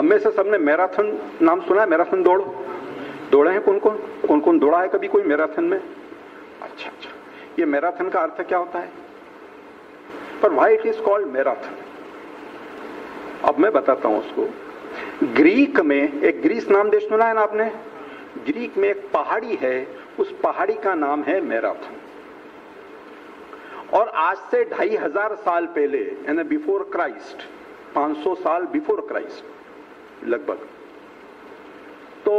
हम में से सबने मैराथन नाम सुना है? मैराथन दौड़ दौड़े हैं? कौन कौन दौड़ा है कभी कोई मैराथन में? अच्छा, ये मैराथन का अर्थ क्या होता है? पर why it is called marathon? अब मैं बताता हूं उसको। ग्रीक में एक, ग्रीस नाम देश सुना है ना आपने? ग्रीक में एक पहाड़ी है, उस पहाड़ी का नाम है मैराथन। और आज से 2500 साल पहले, यानी बिफोर क्राइस्ट, 500 साल बिफोर क्राइस्ट लगभग, तो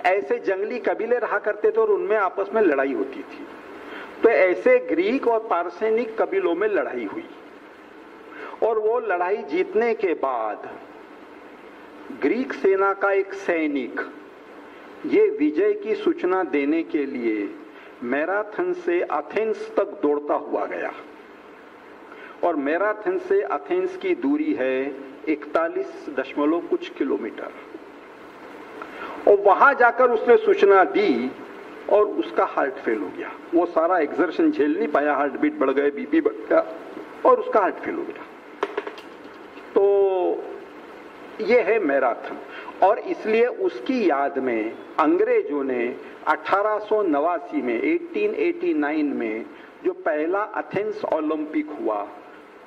ऐसे जंगली कबीले रहा करते थे और उनमें आपस में लड़ाई होती थी। तो ऐसे ग्रीक और पार्सेनिक कबीलों में लड़ाई हुई और वो लड़ाई जीतने के बाद ग्रीक सेना का एक सैनिक ये विजय की सूचना देने के लिए मैराथन से एथेंस तक दौड़ता हुआ गया। और मैराथन से एथेंस की दूरी है 41 कुछ किलोमीटर। और वहां जाकर उसने सूचना दी और उसका हार्ट फेल हो गया। वो सारा एक्सर्शन झेल नहीं पाया, हार्ट बीट बढ़ गए, बीपी बढ़ गया और उसका हार्ट फेल हो गया। तो ये है मैराथन। और इसलिए उसकी याद में अंग्रेजों ने 1889 में 1889 में जो पहला एथेंस ओलंपिक हुआ,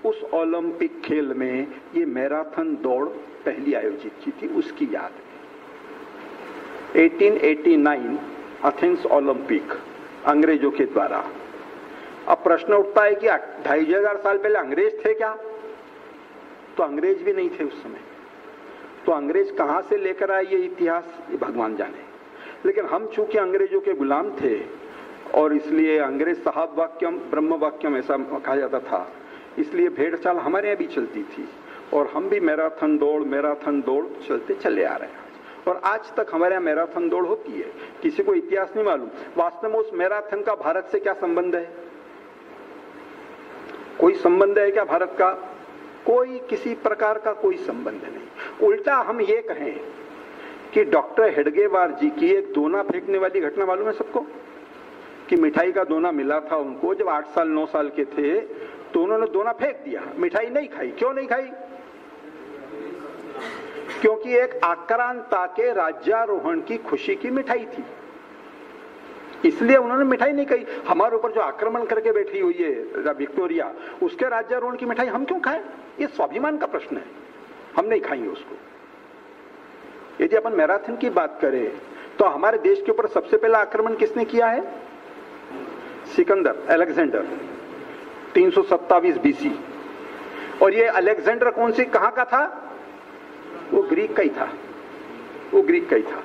उस ओलंपिक खेल में ये मैराथन दौड़ पहली आयोजित की थी, उसकी याद में। 1889 एथेंस ओलंपिक अंग्रेजों के द्वारा। अब प्रश्न उठता है कि 2500 साल पहले अंग्रेज थे क्या? तो अंग्रेज भी नहीं थे उस समय। तो अंग्रेज कहां से लेकर आए ये इतिहास, ये भगवान जाने। लेकिन हम चूंकि अंग्रेजों के गुलाम थे और इसलिए अंग्रेज साहब वाक्यम ब्रह्म वाक्यम ऐसा कहा जाता था, इसलिए भेड़ चाल हमारे यहाँ भी चलती थी और हम भी मैराथन दौड़ चलते चले आ रहे हैं। और आज तक हमारे यहाँ मैराथन दौड़ होती है। किसी को इतिहास नहीं मालूम। वास्तव में उस मैराथन का भारत से क्या संबंध है? कोई संबंध है क्या भारत का? कोई किसी प्रकार का कोई संबंध नहीं। उल्टा हम ये कहें कि डॉक्टर हेडगेवार जी की एक दोना फेंकने वाली घटना मालूम है सबको? कि मिठाई का दोना मिला था उनको जब 8 साल 9 साल के थे, तो उन्होंने दोना फेंक दिया, मिठाई नहीं खाई। क्यों नहीं खाई? क्योंकि एक आक्रांता के राज्यारोहण की खुशी की मिठाई थी, इसलिए उन्होंने मिठाई नहीं खाई। हमारे ऊपर जो आक्रमण करके बैठी हुई है विक्टोरिया, उसके राज्यारोहण की मिठाई हम क्यों खाएं? ये स्वाभिमान का प्रश्न है, हम नहीं खाएंगे उसको। यदि अपन मैराथन की बात करें तो हमारे देश के ऊपर सबसे पहला आक्रमण किसने किया है? Sikandar, Alexander, 327 BC। और ये अलेक्जेंडर कौन सी कहां का था? वो ग्रीक का ही था, वो ग्रीक का ही था।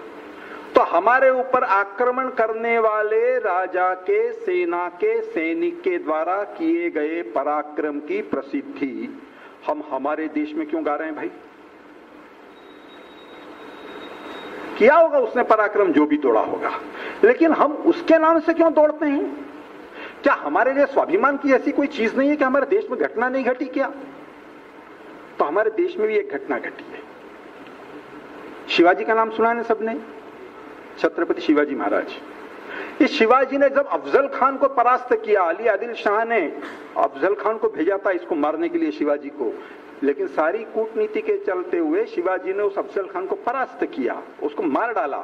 तो हमारे ऊपर आक्रमण करने वाले राजा के सेना के सैनिक के द्वारा किए गए पराक्रम की प्रसिद्धि हम हमारे देश में क्यों गा रहे हैं भाई? किया होगा उसने पराक्रम, जो भी तोड़ा होगा, लेकिन हम उसके नाम से क्यों दौड़ते हैं? क्या हमारे लिए स्वाभिमान की ऐसी कोई चीज नहीं है कि हमारे देश में घटना नहीं घटी क्या? तो हमारे देश में भी एक घटना घटी है। शिवाजी का नाम सुना है ना सबने? छत्रपति शिवाजी महाराज। इस शिवाजी ने जब अफजल खान को परास्त किया, अली आदिल शाह ने अफजल खान को भेजा था इसको मारने के लिए शिवाजी को, लेकिन सारी कूटनीति के चलते हुए शिवाजी ने उस अफजल खान को परास्त किया, उसको मार डाला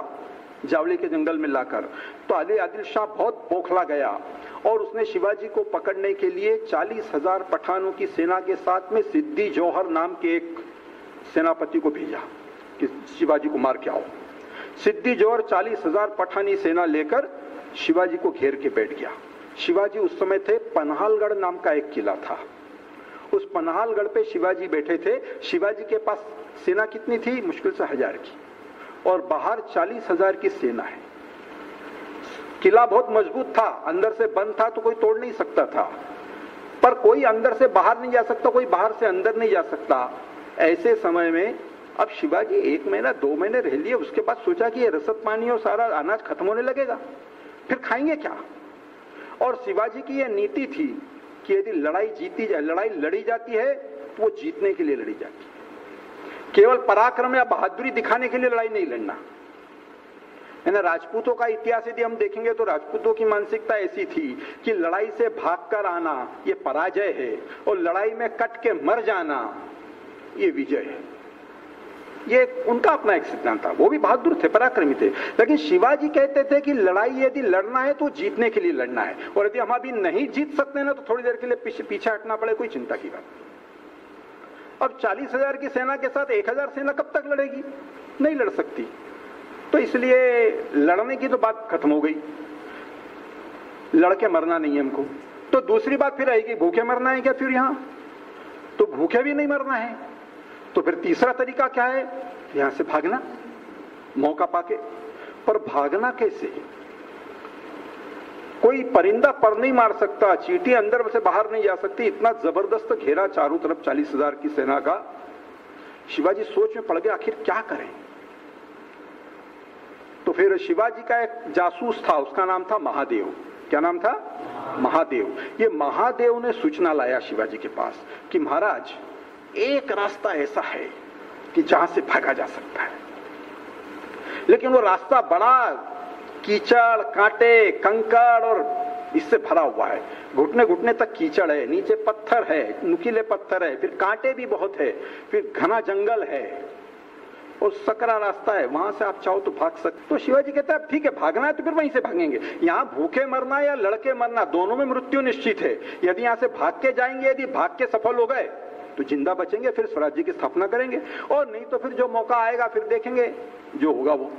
जावली के जंगल में लाकर। तो अली आदिल शाह बहुत बौखला गया और उसने शिवाजी को पकड़ने के लिए 40,000 पठानों की सेना के साथ में सिद्दी जौहर नाम के एक सेनापति को भेजा कि शिवाजी को मार के आओ। सिद्दी जौहर 40,000 पठानी सेना लेकर शिवाजी को घेर के बैठ गया। शिवाजी उस समय थे, पन्हालगढ़ नाम का एक किला था, उस पन्हालगढ़ पे शिवाजी बैठे थे। शिवाजी के पास सेना कितनी थी? मुश्किल से 1000 की, और बाहर 40,000 की सेना है। किला बहुत मजबूत था, अंदर से बंद था तो कोई तोड़ नहीं सकता था, पर कोई अंदर से बाहर नहीं जा सकता, कोई बाहर से अंदर नहीं जा सकता। ऐसे समय में अब शिवाजी 1 महीना 2 महीने रह लिए, उसके बाद सोचा कि ये रसद पानी और सारा अनाज खत्म होने लगेगा, फिर खाएंगे क्या? और शिवाजी की यह नीति थी कि यदि लड़ाई जीती जाए, लड़ाई लड़ी जाती है तो वो जीतने के लिए लड़ी जाती है, केवल पराक्रम या बहादुरी दिखाने के लिए लड़ाई नहीं लड़ना है ना। राजपूतों का इतिहास यदि हम देखेंगे तो राजपूतों की मानसिकता ऐसी थी कि लड़ाई से भागकर आना ये पराजय है और लड़ाई में कट के मर जाना ये विजय है। ये उनका अपना एक सिद्धांत था। वो भी बहादुर थे, पराक्रमी थे, लेकिन शिवाजी कहते थे कि लड़ाई यदि लड़ना है तो जीतने के लिए लड़ना है, और यदि हम अभी नहीं जीत सकते ना तो थोड़ी देर के लिए पीछे हटना पड़े, कोई चिंता की बात। अब 40,000 की सेना के साथ 1,000 सेना कब तक लड़ेगी? नहीं लड़ सकती। तो इसलिए लड़ने की तो बात खत्म हो गई, लड़के मरना नहीं है हमको। तो दूसरी बात फिर आएगी, भूखे मरना है क्या फिर यहां? तो भूखे भी नहीं मरना है, तो फिर तीसरा तरीका क्या है? यहां से भागना, मौका पाके। पर भागना कैसे? कोई परिंदा पर नहीं मार सकता, चींटी अंदर से बाहर नहीं जा सकती, इतना जबरदस्त घेरा चारों तरफ 40,000 की सेना का। शिवाजी सोच में पड़ गए, आखिर क्या करें? तो फिर शिवाजी का एक जासूस था, उसका नाम था महादेव। क्या नाम था? महादेव। ये महादेव ने सूचना लाया शिवाजी के पास कि महाराज एक रास्ता ऐसा है कि जहां से भागा जा सकता है, लेकिन वो रास्ता बड़ा कीचड़, कांटे, कंकड़ और इससे भरा हुआ है। घुटने घुटने तक कीचड़ है, नीचे पत्थर है, नुकीले पत्थर है, फिर कांटे भी बहुत है, फिर घना जंगल है और सकरा रास्ता है, वहां से आप चाहो तो भाग सकते। तो शिवाजी कहते हैं ठीक है, भागना है तो फिर वहीं से भागेंगे। यहाँ भूखे मरना या लड़के मरना, दोनों में मृत्यु निश्चित है। यदि यहाँ से भाग के जाएंगे, यदि भाग के सफल हो गए तो जिंदा बचेंगे, फिर स्वराज्य की स्थापना करेंगे, और नहीं तो फिर जो मौका आएगा फिर देखेंगे जो होगा वो।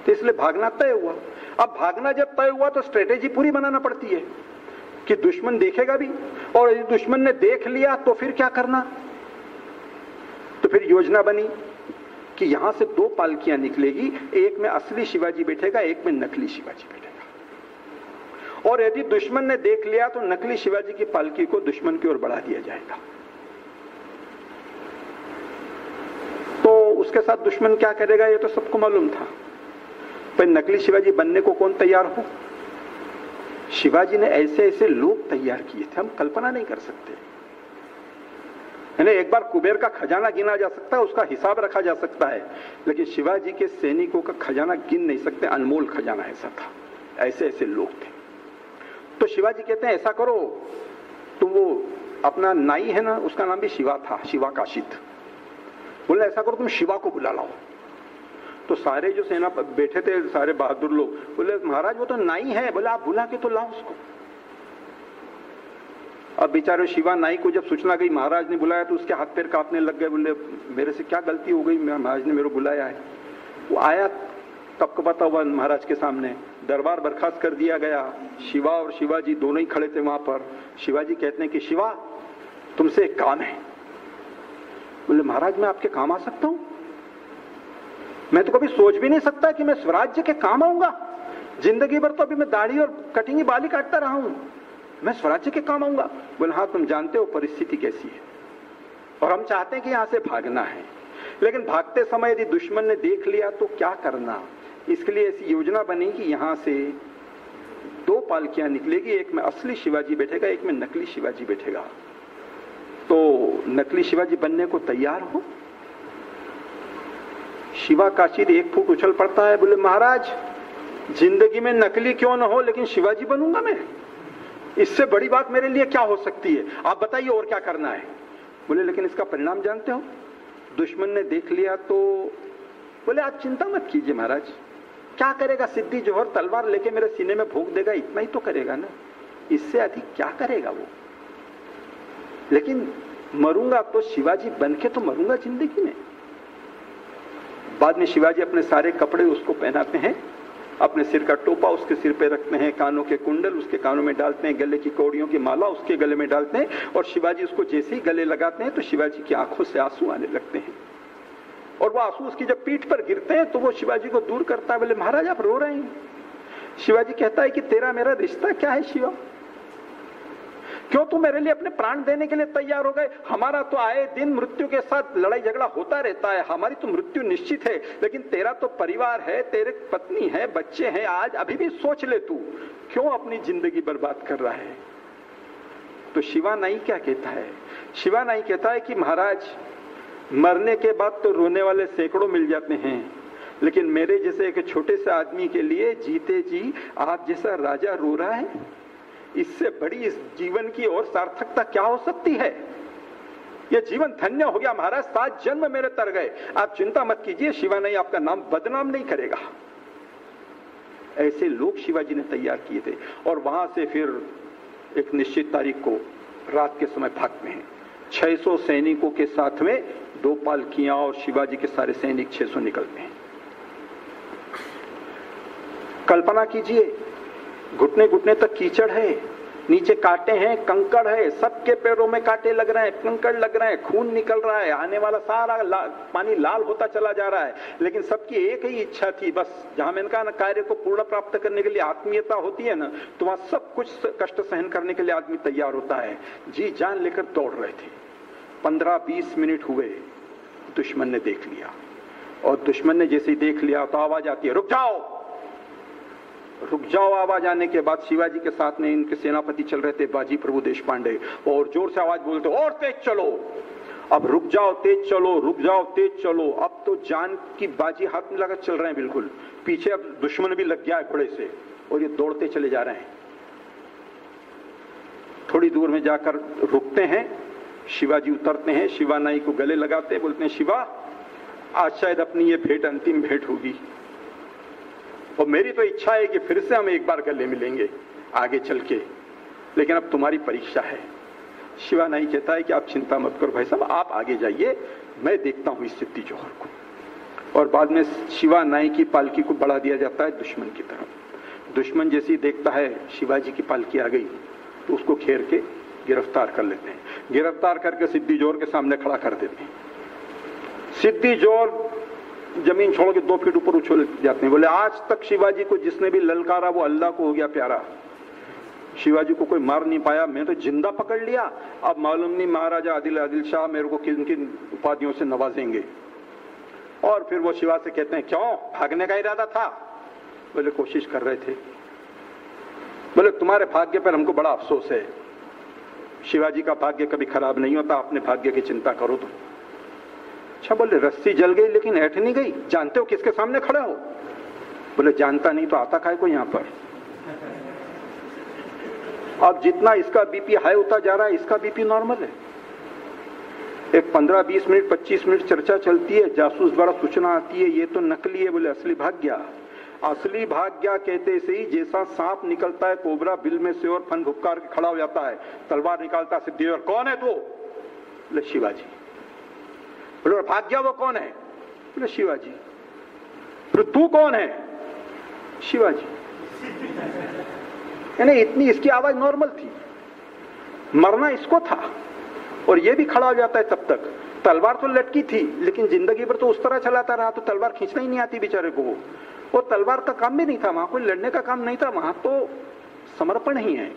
तो इसलिए भागना तय हुआ। अब भागना जब तय हुआ तो स्ट्रेटेजी पूरी बनाना पड़ती है कि दुश्मन देखेगा भी, और यदि दुश्मन ने देख लिया तो फिर क्या करना। तो फिर योजना बनी कि यहां से 2 पालकियां निकलेगी, एक में असली शिवाजी बैठेगा, एक में नकली शिवाजी बैठेगा, और यदि दुश्मन ने देख लिया तो नकली शिवाजी की पालकी को दुश्मन की ओर बढ़ा दिया जाएगा। तो उसके साथ दुश्मन क्या करेगा ये तो सबको मालूम था, पर नकली शिवाजी बनने को कौन तैयार हो? शिवाजी ने ऐसे ऐसे लोग तैयार किए थे, हम कल्पना नहीं कर सकते। एक बार कुबेर का खजाना गिना जा सकता है, उसका हिसाब रखा जा सकता है, लेकिन शिवाजी के सैनिकों का खजाना गिन नहीं सकते। अनमोल खजाना ऐसा था, ऐसे ऐसे लोग थे। तो शिवाजी कहते हैं ऐसा करो, तुम वो अपना नाई है ना, उसका नाम भी शिवा था, शिवा काशित। बोले ऐसा करो, तुम शिवा को बुला लाओ। तो सारे जो सेना पर बैठे थे, सारे बहादुर लोग बोले महाराज वो तो नाई है। बोले आप बुला के तो लाओ उसको। अब बेचारे शिवा नाई को जब सूचना गई महाराज ने बुलाया तो उसके हाथ पैर कांपने लग गए। बोले मेरे से क्या गलती हो गई, महाराज ने मेरे को बुलाया है। वो आया कपकपाता हुआ महाराज के सामने, दरबार बर्खास्त कर दिया गया। शिवा और शिवाजी दोनों ही खड़े थे वहां पर। शिवाजी कहते हैं कि शिवा तुमसे एक काम है। बोले महाराज मैं आपके काम आ सकता हूं? मैं तो कभी सोच भी नहीं सकता कि मैं स्वराज्य के काम आऊंगा। जिंदगी भर तो अभी मैं दाढ़ी और कटिंगी बाली काटता रहा हूं, मैं स्वराज्य के काम आऊंगा? बोले हाँ तुम जानते हो परिस्थिति कैसी है, और हम चाहते हैं कि यहां से भागना है, लेकिन भागते समय यदि दुश्मन ने देख लिया तो क्या करना। इसके लिए ऐसी योजना बनी कि यहां से 2 पालकियां निकलेगी, एक में असली शिवाजी बैठेगा, एक में नकली शिवाजी बैठेगा। तो नकली शिवाजी बनने को तैयार हो। शिवा काशिद 1 फुट उछल पड़ता है। बोले महाराज जिंदगी में नकली क्यों न हो, लेकिन शिवाजी बनूंगा मैं, इससे बड़ी बात मेरे लिए क्या हो सकती है? आप बताइए और क्या करना है। बोले लेकिन इसका परिणाम जानते हो, दुश्मन ने देख लिया तो। बोले आप चिंता मत कीजिए महाराज, क्या करेगा, सिद्धि जोहर तलवार लेके मेरे सीने में भोंक देगा, इतना ही तो करेगा ना, इससे अधिक क्या करेगा वो। लेकिन मरूंगा तो शिवाजी बन के तो मरूंगा जिंदगी में। बाद में शिवाजी अपने सारे कपड़े उसको पहनाते हैं, अपने सिर का टोपा उसके सिर पे रखते हैं, कानों के कुंडल उसके कानों में डालते हैं, गले की कौड़ियों की माला उसके गले में डालते हैं, और शिवाजी उसको जैसे ही गले लगाते हैं तो शिवाजी की आंखों से आंसू आने लगते हैं, और वो आंसू उसकी जब पीठ पर गिरते हैं तो वो शिवाजी को दूर करता है। बोले महाराज आप रो रहे हैं? शिवाजी कहता है कि तेरा मेरा रिश्ता क्या है शिवा, क्यों तू मेरे लिए अपने प्राण देने के लिए तैयार हो गए? हमारा तो आए दिन मृत्यु के साथ लड़ाई झगड़ा होता रहता है, हमारी तो मृत्यु निश्चित है, लेकिन तेरा तो परिवार है, तेरे पत्नी है, बच्चे हैं, आज अभी भी सोच ले तू क्यों अपनी जिंदगी बर्बाद कर रहा है। तो शिवा नाई क्या कहता है? शिवा नाई कहता है कि महाराज मरने के बाद तो रोने वाले सैकड़ों मिल जाते हैं, लेकिन मेरे जैसे एक छोटे से आदमी के लिए जीते जी आप जैसा राजा रो रहा है, इससे बड़ी इस जीवन की और सार्थकता क्या हो सकती है। ये जीवन धन्य हो गया महाराज, 7 जन्म मेरे तर गए, आप चिंता मत कीजिए, शिवानई आपका नाम बदनाम नहीं करेगा। ऐसे लोग शिवाजी ने तैयार किए थे। और वहां से फिर एक निश्चित तारीख को रात के समय भागते हैं 600 सैनिकों के साथ में, 2 पालकियां और शिवाजी के सारे सैनिक 600 निकलते हैं। कल्पना कीजिए, घुटने घुटने तक कीचड़ है, नीचे कांटे हैं, कंकड़ है, सबके पैरों में कांटे लग रहे हैं, कंकड़ लग रहे हैं, खून निकल रहा है, आने वाला सारा पानी लाल होता चला जा रहा है। लेकिन सबकी एक ही इच्छा थी, बस जहां मैंने कहा ना कार्य को पूर्ण प्राप्त करने के लिए आत्मीयता होती है ना, तो वहां सब कुछ कष्ट सहन करने के लिए आदमी तैयार होता है। जी जान लेकर दौड़ रहे थे। 15-20 मिनट हुए, दुश्मन ने देख लिया, और दुश्मन ने जैसे ही देख लिया तो आवाज आती है, रुक जाओ रुक जाओ। आवाज आने के बाद शिवाजी के साथ में इनके सेनापति चल रहे थे बाजी प्रभु देशपांडे, और जोर से आवाज बोलते, और तेज चलो। अब रुक जाओ तेज चलो, रुक जाओ तेज चलो। अब तो जान की बाजी हाथ में लगा चल रहे हैं बिल्कुल, पीछे अब दुश्मन भी लग गया है घोड़े से, और ये दौड़ते चले जा रहे हैं। थोड़ी दूर में जाकर रुकते हैं, शिवाजी उतरते हैं, शिवानाई को गले लगाते हैं, बोलते हैं, शिवा आज शायद अपनी ये भेंट अंतिम भेंट होगी, और मेरी तो इच्छा है कि फिर से हम एक बार गले मिलेंगे आगे चल के, लेकिन अब तुम्हारी परीक्षा है। शिवानाई कहता है कि आप चिंता मत करो भाई साहब, आप आगे जाइए, मैं देखता हूं इस सिद्धि जौहर को। और बाद में शिवानाई की पालकी को बढ़ा दिया जाता है दुश्मन की तरफ। दुश्मन जैसे ही देखता है शिवाजी की पालकी आ गई तो उसको घेर के गिरफ्तार कर लेते हैं। गिरफ्तार करके सिद्धि जौहर के सामने खड़ा कर देते हैं। सिद्धि जौहर जमीन छोड़ के 2 फीट ऊपर उछल जाते हैं। बोले, आज तक शिवाजी को जिसने भी ललकारा वो अल्लाह को हो गया प्यारा, शिवाजी को कोई मार नहीं पाया, मैं तो जिंदा पकड़ लिया। अब मालूम नहीं महाराजा आदिल शाह मेरे को किन किन उपाधियों से नवाजेंगे। और फिर वो शिवा से कहते हैं, क्यों भागने का इरादा था? बोले, कोशिश कर रहे थे। बोले, तुम्हारे भाग्य पर हमको बड़ा अफसोस है, शिवाजी का भाग्य कभी खराब नहीं होता, अपने भाग्य की चिंता करो तुम। अच्छा, बोले रस्सी जल गई लेकिन ऐठ नहीं गई, जानते हो किसके सामने खड़े हो? बोले, जानता नहीं तो आता काहे को यहां पर। अब जितना इसका बीपी हाई होता जा रहा है, इसका बीपी नॉर्मल है। एक 15-20 मिनट 25 मिनट चर्चा चलती है, जासूस द्वारा सूचना आती है, ये तो नकली है। बोले, असली भाग गया। असली भाग गया कहते से ही जैसा सांप निकलता है कोबरा बिल में से और फन भुपकार के खड़ा हो जाता है, तलवार निकालता है सिद्धि जौहर, कौन है तू? बोले, शिवाजी। बोले, भाग गया वो कौन है? बोले, शिवाजी। बोले, तू कौन है? शिवाजी। यानी इतनी इसकी आवाज नॉर्मल थी, मरना इसको था, और ये भी खड़ा हो जाता है तब तक। तलवार तो लटकी थी लेकिन जिंदगी भर तो उस तरह चलाता रहा, तो तलवार खींचना ही नहीं आती बेचारे को। वो तलवार का काम भी नहीं था, वहां कोई लड़ने का काम नहीं था, वहां तो समर्पण ही है।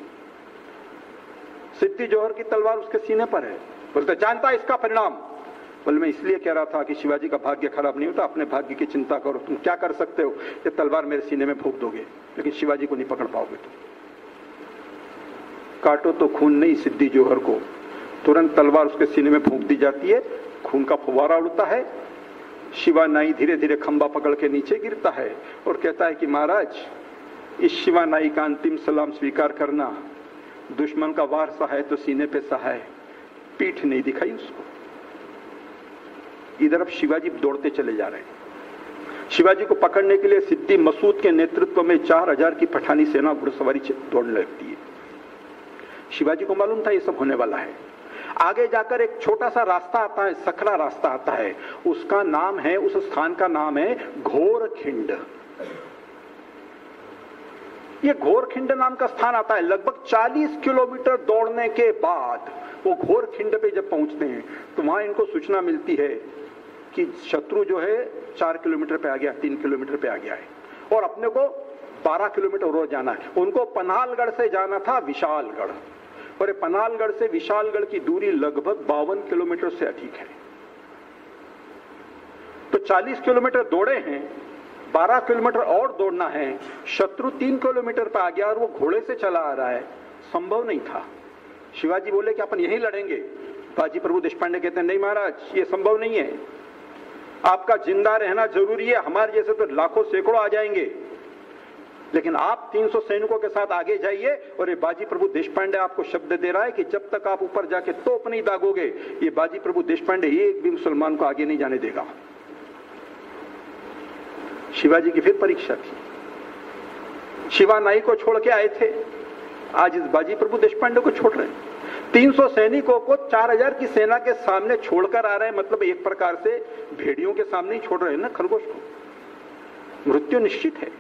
सिद्धि जौहर की तलवार उसके सीने पर है। बोलते, जानता इसका परिणाम? बोले, मैं इसलिए कह रहा था कि शिवाजी का भाग्य खराब नहीं होता, अपने भाग्य की चिंता करो। तुम क्या कर सकते हो? ये तलवार मेरे सीने में भोंक दोगे लेकिन शिवाजी को नहीं पकड़ पाओगे तुम। काटो तो खून नहीं सिद्धि जौहर को, तुरंत तलवार उसके सीने में भोंक दी जाती है, खून का फुवारा उड़ता है। शिवानाई धीरे धीरे खंबा पकड़ के नीचे गिरता है और कहता है कि महाराज, इस शिवानाई का अंतिम सलाम स्वीकार करना। दुश्मन का वार सहाय तो सीने पे सहाय, पीठ नहीं दिखाई उसको। इधर अब शिवाजी दौड़ते चले जा रहे हैं। शिवाजी को पकड़ने के लिए सिद्धि मसूद के नेतृत्व में 4000 की पठानी सेना घुड़सवारी दौड़ने लगती है। शिवाजी को मालूम था ये सब होने वाला है। आगे जाकर एक छोटा सा रास्ता आता है, सकरा रास्ता आता है, उसका नाम है, उस स्थान का नाम है घोरखिंड। ये घोरखिंड नाम का स्थान आता है। लगभग 40 किलोमीटर दौड़ने के बाद वो घोरखिंड पे जब पहुंचते हैं तो वहां इनको सूचना मिलती है कि शत्रु जो है 4 किलोमीटर पे आ गया, 3 किलोमीटर पे आ गया है, और अपने को 12 किलोमीटर रोज जाना है। उनको पन्हालगढ़ से जाना था विशालगढ़, और पन्हालगढ़ से विशालगढ़ की दूरी लगभग 52 किलोमीटर से अधिक है। तो 40 किलोमीटर दौड़े हैं, 12 किलोमीटर और दौड़ना है। शत्रु 3 किलोमीटर पर आ गया और वो घोड़े से चला आ रहा है, संभव नहीं था। शिवाजी बोले कि अपन यहीं लड़ेंगे। बाजी प्रभु देशपांडे कहते हैं, नहीं महाराज, ये संभव नहीं है, आपका जिंदा रहना जरूरी है, हमारे जैसे तो लाखों सैकड़ों आ जाएंगे। लेकिन आप 300 सैनिकों के साथ आगे जाइए और ये बाजी प्रभु देशपांडे आपको शब्द दे रहा है कि जब तक आप ऊपर जाके तोप नहीं दागोगे, ये बाजी प्रभु देशपांडे एक भी मुसलमान को आगे नहीं जाने देगा। शिवाजी की फिर परीक्षा थी। शिवा नाई को छोड़ के आए थे, आज इस बाजी प्रभु देशपांडे को छोड़ रहे हैं। 300 सैनिकों को 4000 की सेना के सामने छोड़कर आ रहे हैं, मतलब एक प्रकार से भेड़ियों के सामने ही छोड़ रहे हैं ना खरगोश को। मृत्यु निश्चित है,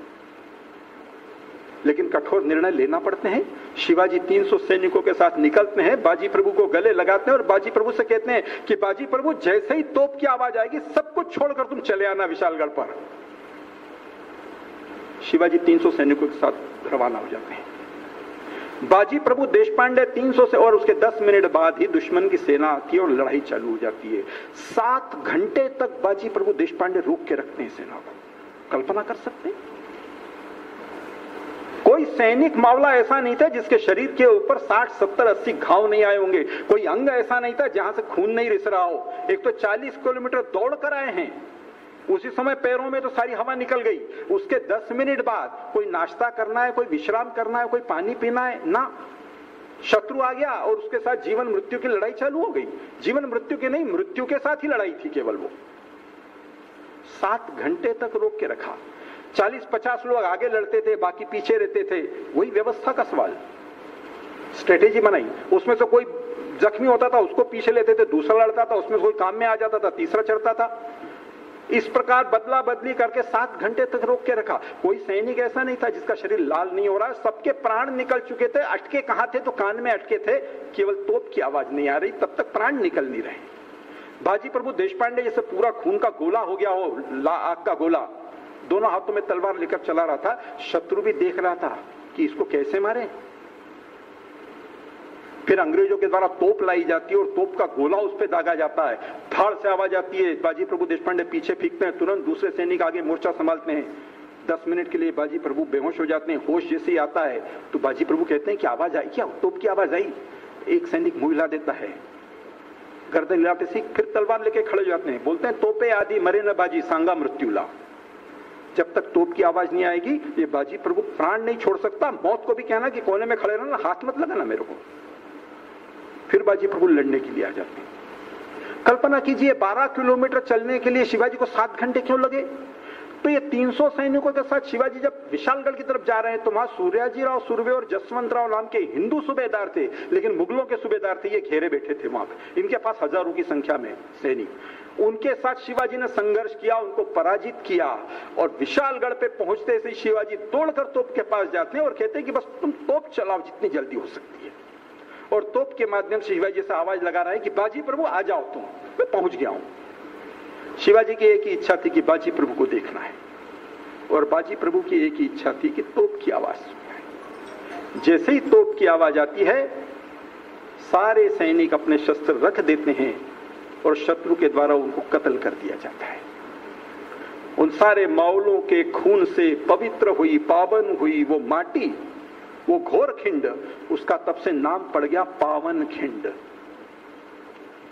लेकिन कठोर निर्णय लेना पड़ते हैं। शिवाजी 300 सैनिकों के साथ निकलते हैं, बाजी प्रभु को गले लगाते हैं और बाजी प्रभु से कहते हैं कि बाजी प्रभु जैसे ही तोप की आवाज आएगी सब कुछ छोड़कर तुम चले आना विशालगढ़ पर। शिवाजी 300 सैनिकों के साथ रवाना हो जाते हैं। बाजी प्रभु देशपांडे 300 से और उसके 10 मिनट बाद ही दुश्मन की सेना आती है और लड़ाई चालू हो जाती है। 7 घंटे तक बाजी प्रभु देशपांडे रोक के रखते हैं सेना को। कल्पना कर सकते हैं? कोई सैनिक मावला ऐसा नहीं था जिसके शरीर के ऊपर 60, 70, 80 घाव नहीं आए होंगे। कोई अंग ऐसा नहीं था जहां से खून नहीं रिस रहा हो। एक तो 40 किलोमीटर दौड़ कर आए हैं, उसी समय पैरों में तो सारी हवा निकल गई। उसके 10 मिनट बाद कोई नाश्ता करना है, कोई विश्राम करना है, कोई पानी पीना है ना, शत्रु आ गया और उसके साथ जीवन मृत्यु की लड़ाई चालू हो गई। जीवन मृत्यु की नहीं, मृत्यु के साथ ही लड़ाई थी केवल वो। 7 घंटे तक रोक के रखा। 40-50 लोग आगे लड़ते थे, बाकी पीछे रहते थे। वही व्यवस्था का सवाल। स्ट्रेटेजी बनाई, उसमें से कोई जख्मी होता था उसको पीछे लेते थे, दूसरा लड़ता था, उसमें कोई काम में आ जाता था, तीसरा चढ़ता था। इस प्रकार बदला बदली करके 7 घंटे तक रोक के रखा। कोई सैनिक ऐसा नहीं था जिसका शरीर लाल नहीं हो रहा। सबके प्राण निकल चुके थे। अटके कहां थे? तो कान में अटके थे, केवल तोप की आवाज नहीं आ रही, तब तक प्राण निकल नहीं रहे। बाजी प्रभु देशपांडे जैसे पूरा खून का गोला हो गया हो, आग का गोला, दोनों हाथों में तलवार लेकर चला रहा था। शत्रु भी देख रहा था कि इसको कैसे मारे। फिर अंग्रेजों के द्वारा तोप लाई जाती है और तोप का गोला उस पर दागा जाता है। धाड़ से आवाज आती है, बाजी प्रभु देशपांडे पीछे फेंकते हैं, तुरंत दूसरे सैनिक आगे मोर्चा संभालते हैं। 10 मिनट के लिए बाजी प्रभु बेहोश हो जाते हैं। होश जैसे ही आता है तो बाजी प्रभु कहते हैं कि आवाज आई क्या? तोप की आवाज आई। एक सैनिक मुंह हिला देता है, गर्दन हिलाते से फिर तलवार लेके खड़े हो जाते हैं। बोलते हैं तोपे आदि मरे न बाजी सांगा मृत्युला। जब तक तोप की आवाज नहीं आएगी ये बाजी प्रभु प्राण नहीं छोड़ सकता। मौत को भी कहना कि कोने में खड़े रहना, हाथ मत लगाना मेरे को। फिर बाजी प्रभु लड़ने के लिए आ जाते हैं। कल्पना कीजिए 12 किलोमीटर चलने के लिए शिवाजी को 7 घंटे क्यों लगे? तो ये 300 सैनिकों के साथ शिवाजी जब विशालगढ़ की तरफ जा रहे हैं तो वहां सूर्याजी राव सुर्वे और जसवंत राव नाम के हिंदू सूबेदार थे, लेकिन मुगलों के सूबेदार थे। ये घेरे बैठे थे वहां पे, इनके पास हजारों की संख्या में सैनिक। उनके साथ शिवाजी ने संघर्ष किया, उनको पराजित किया और विशालगढ़ पे पहुंचते से शिवाजी दौड़कर तोप के पास जाते हैं और कहते हैं कि बस तुम तोप चलाओ जितनी जल्दी हो सकती है। और तोप के माध्यम से शिवाजी से आवाज लगा रहा है कि बाजी प्रभु आ जाओ तुम, मैं पहुंच गया हूं। शिवाजी की एक ही इच्छा थी कि बाजी प्रभु को देखना है और बाजी प्रभु की एक ही इच्छा थी कि तोप की आवाज सुनना है। जैसे ही तोप की आवाज आती है सारे सैनिक अपने शस्त्र रख देते हैं और शत्रु के द्वारा उनको कत्ल कर दिया जाता है। उन सारे मावलों के खून से पवित्र हुई, पावन हुई वो माटी, वो घोर खिंड, उसका तब से नाम पड़ गया पावन खिंड।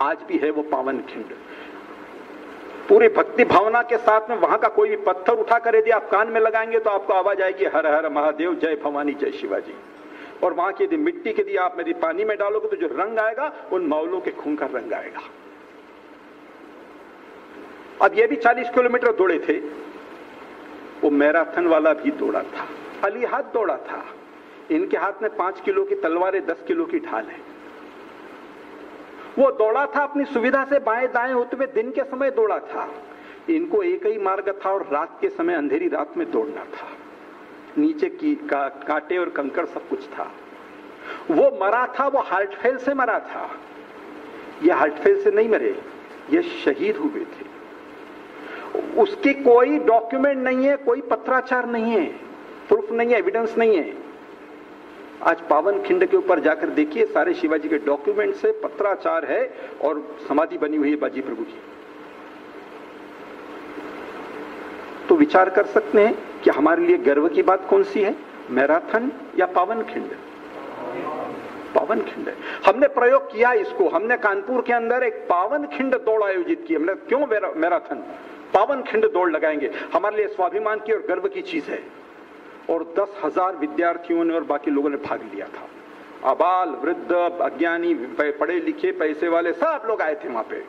आज भी है वो पावन खिंड। पूरी भक्ति भावना के साथ में वहां का कोई भी पत्थर उठा कर यदि आप कान में लगाएंगे तो आपको आवाज आएगी हर हर महादेव, जय भवानी, जय शिवाजी। और वहां की यदि मिट्टी के लिए आप यदि पानी में डालोगे तो जो रंग आएगा उन मावलों के खून का रंग आएगा। अब ये भी 40 किलोमीटर दौड़े थे। वो मैराथन वाला भी दौड़ा था, खाली हाथ दौड़ा था। इनके हाथ में 5 किलो की तलवारें, 10 किलो की ढाल है। वो दौड़ा था अपनी सुविधा से बाएं दाएं होते हुए, दिन के समय दौड़ा था। इनको एक ही मार्ग था और रात के समय अंधेरी रात में दौड़ना था। नीचे की कांटे और कंकड़ सब कुछ था। वो मरा था, वो हार्ट फेल से मरा था। ये हार्ट फेल से नहीं मरे, ये शहीद हुए थे। उसकी कोई डॉक्यूमेंट नहीं है, कोई पत्राचार नहीं है, प्रूफ नहीं है, एविडेंस नहीं है। आज पावन खिंड के ऊपर जाकर देखिए, सारे शिवाजी के डॉक्यूमेंट से पत्राचार है और समाधि बनी हुई है बाजी प्रभु की। तो विचार कर सकते हैं कि हमारे लिए गर्व की बात कौन सी है, मैराथन या पावन खिंड? पावन खिंड है। हमने प्रयोग किया इसको। हमने कानपुर के अंदर एक पावन खिंड दौड़ आयोजित की। हमने क्यों मैराथन, पावन खिंड दौड़ लगाएंगे? हमारे लिए स्वाभिमान की और गर्व की चीज है। और 10,000 विद्यार्थियों ने और बाकी लोगों ने भाग लिया था। अबाल वृद्ध अज्ञानी पढ़े लिखे पैसे वाले सब लोग आए थे वहां पे।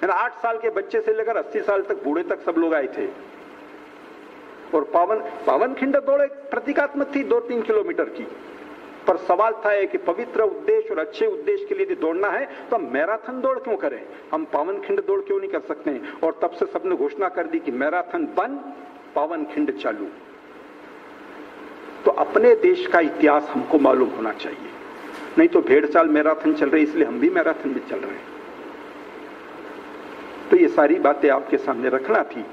8 साल के बच्चे से लेकर 80 साल तक बूढ़े तक सब लोग आए थे। और पावन खिंड दौड़ एक प्रतीकात्मक थी 2-3 किलोमीटर की, पर सवाल था कि पवित्र उद्देश्य और अच्छे उद्देश्य के लिए यदि दौड़ना है तो हम मैराथन दौड़ क्यों करें, हम पावन खिंड दौड़ क्यों नहीं कर सकते हैं। और तब से सबने घोषणा कर दी कि मैराथन बंद, पावन खिंड चालू। तो अपने देश का इतिहास हमको मालूम होना चाहिए, नहीं तो भेड़ चाल मैराथन चल रही इसलिए हम भी मैराथन में चल रहे हैं। तो ये सारी बातें आपके सामने रखना थी।